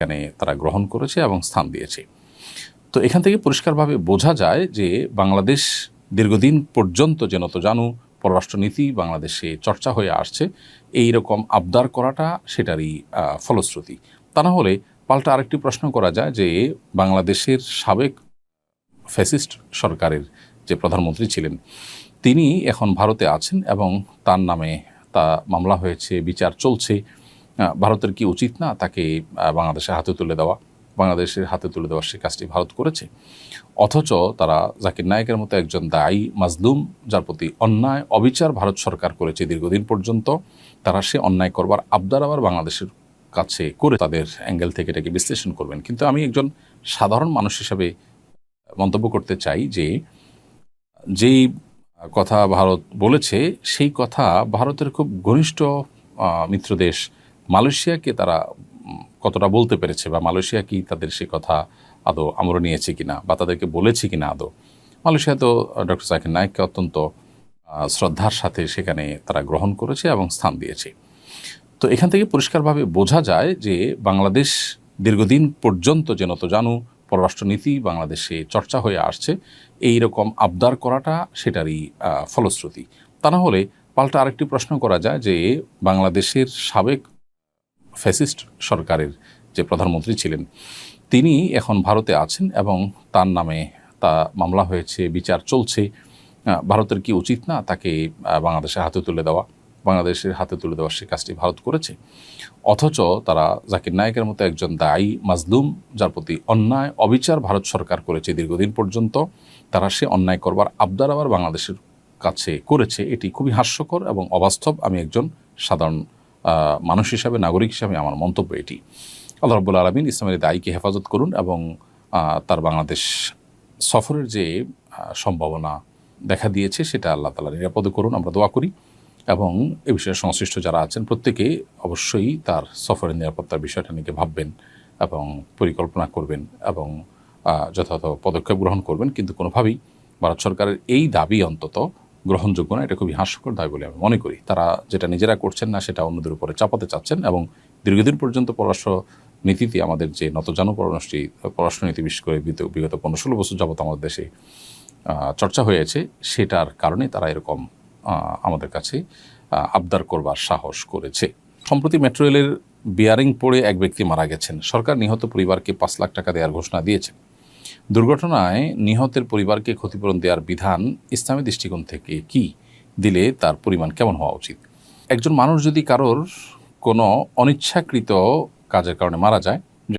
এখানে তারা গ্রহণ করেছে এবং স্থান দিয়েছে। তো এখান থেকে পরিষ্কারভাবে বোঝা যায় যে বাংলাদেশ দীর্ঘদিন পর্যন্ত যেন তো জানু পররাষ্ট্রনীতি বাংলাদেশে চর্চা হয়ে আসছে, এই রকম আবদার করাটা সেটারই ফলশ্রুতি। তা না হলে পাল্টা আরেকটি প্রশ্ন করা যায় যে বাংলাদেশের সাবেক ফ্যাসিস্ট সরকারের যে প্রধানমন্ত্রী ছিলেন তিনি এখন ভারতে আছেন এবং তার নামে তা মামলা হয়েছে, বিচার চলছে। ভারতের কি উচিত না তাকে বাংলাদেশের হাতে তুলে দেওয়া? বাংলাদেশের হাতে তুলে দেওয়ার সে কাজটি ভারত করেছে, অথচ তারা জাকির নায়েকের মতো একজন দায়ী মাজলুম, যার প্রতি অন্যায় অবিচার ভারত সরকার করেছে দীর্ঘদিন পর্যন্ত, তারা সে অন্যায় করবার আবদার আবার বাংলাদেশের কাছে করে তাদের অ্যাঙ্গেল থেকে এটাকে বিশ্লেষণ করবেন। কিন্তু আমি একজন সাধারণ মানুষ হিসাবে মন্তব্য করতে চাই যে যেই কথা ভারত বলেছে সেই কথা ভারতের খুব ঘনিষ্ঠ মিত্র দেশ মালয়েশিয়াকে তারা কতটা বলতে পেরেছে, বা মালয়েশিয়া কি তাদের সে কথা আদৌ আমরা নিয়েছে কিনা বা তাদেরকে বলেছে কিনা আদৌ। মালয়েশিয়া তো ডক্টর জাকির নায়েককে অত্যন্ত শ্রদ্ধার সাথে সেখানে তারা গ্রহণ করেছে এবং স্থান দিয়েছে। তো এখান থেকে পরিষ্কারভাবে বোঝা যায় যে বাংলাদেশ দীর্ঘদিন পর্যন্ত যেন তো জানু পররাষ্ট্রনীতি বাংলাদেশে চর্চা হয়ে আসছে, এই রকম আবদার করাটা সেটারই ফলশ্রুতি। তা না হলে পাল্টা আরেকটি প্রশ্ন করা যায় যে বাংলাদেশের সাবেক ফ্যাসিস্ট সরকারের যে প্রধানমন্ত্রী ছিলেন তিনি এখন ভারতে আছেন এবং তার নামে তা মামলা হয়েছে, বিচার চলছে। ভারতের কি উচিত না তাকে বাংলাদেশের হাতে তুলে দেওয়া? বাংলাদেশের হাতে তুলে দেওয়ার সে কাজটি ভারত করেছে, অথচ তারা জাকির নায়েকের মতো একজন দায়ী মাজলুম, যার প্রতি অন্যায় অবিচার ভারত সরকার করেছে দীর্ঘদিন পর্যন্ত, তারা সে অন্যায় করবার আবদার আবার বাংলাদেশের কাছে করেছে। এটি খুবই হাস্যকর এবং অবাস্তব। আমি একজন সাধারণ মানুষ হিসাবে, নাগরিক হিসাবে আমার মন্তব্য এটি। আল্লাহ রাব্বুল আলামিন ইসলামের দায়ীকে হেফাজত করুন এবং তার বাংলাদেশ সফরের যে সম্ভাবনা দেখা দিয়েছে সেটা আল্লাহ তাআলা নিরাপদে করুন, আমরা দোয়া করি। এবং এ বিষয়ে সংশ্লিষ্ট যারা আছেন প্রত্যেকে অবশ্যই তার সফরের নিরাপত্তার বিষয়টা নিয়ে ভাববেন এবং পরিকল্পনা করবেন এবং যথাযথ পদক্ষেপ গ্রহণ করবেন। কিন্তু কোনোভাবেই ভারত সরকারের এই দাবি অন্তত গ্রহণযোগ্য না। এটা খুবই হাস্যকর দাবি বলে আমি মনে করি। তারা যেটা নিজেরা করছেন না সেটা অন্যদের উপরে চাপাতে চাচ্ছেন এবং দীর্ঘদিন পর্যন্ত পররাষ্ট্র নীতিতে আমাদের যে নতজানু পররাষ্ট্রনীতি বিশেষ করে বিগত 15-16 বছর যাবত আমাদের দেশে চর্চা হয়েছে, সেটার কারণে তারা এরকম আমাদের কাছে আবদার করবার সাহস করেছে। সম্প্রতি মেট্রো রেলের বিয়ারিং পড়ে এক ব্যক্তি মারা গেছেন। সরকার নিহত পরিবারকে 5 লাখ টাকা দেওয়ার ঘোষণা দিয়েছে। দুর্ঘটনায় নিহতের পরিবারকে ক্ষতিপূরণ দেওয়ার বিধান ইসলামী দৃষ্টিকোণ থেকে কি, দিলে তার পরিমাণ কেমন হওয়া উচিত? একজন মানুষ যদি কারোর কোনো অনিচ্ছাকৃত কাজের কারণে মারা যায়